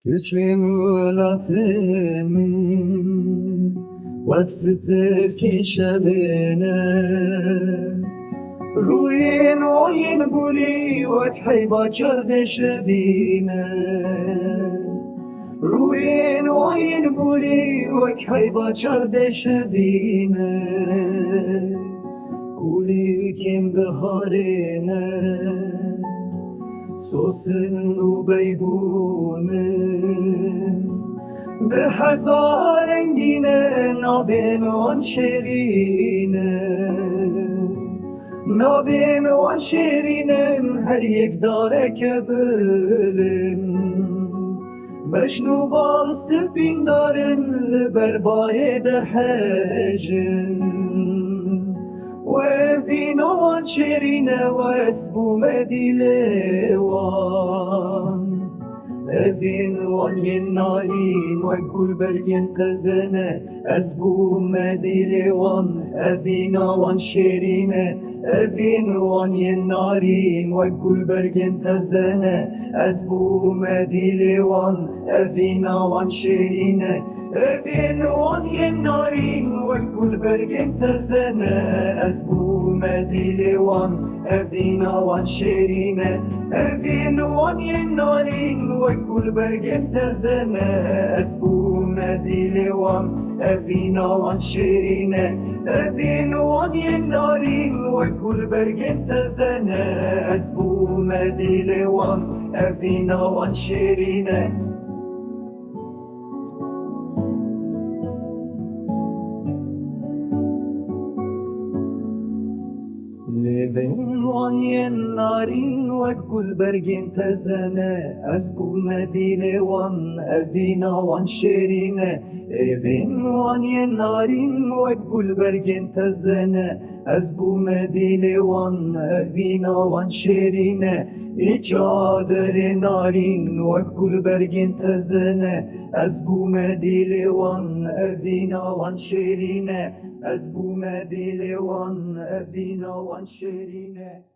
Güçlü mulatimin Vatsıtır kişabine Ruin oyin buli Vakhay bachar deşedine Ruin oyin buli Vakhay bachar deşedine Kuli kendi harine Sosin u beybunin Be hazar rengine Navin on şerine Navin on şerine Her yek dare kebilin Mecnu bal sepin darin Berbaye de hecin وفينا شيرين واسبو مديلوان أفين والينارين وكل برجن تزنة أسبو مديلوان أفينا وان شيرين أفين والينارين وكل برجن تزنة أسبو مديلوان أفينا وان شيرين أفين والينارين وكل برجن تزنة أسبو مديلوان أفينا وان شيرين أفين والينارين وكل برجن تزنة أسبو مديلوان أفينا وان شيرين أفين والينارين وكل برجن تزنة أسبو مديلوان أفينا وان شيرين Levin wan narin وكل برجين تزنة أسبو مدينة وان أفينا وان شيرينة لevin wan narin وكل برجين تزنة أسبو مدينة وان أفينا وان شيرينة İçadır narin وكل برجين تزنة أسبو مدينة وان أفينا وان شيرينة أسبو مدينة وان أفينا وان شيرينة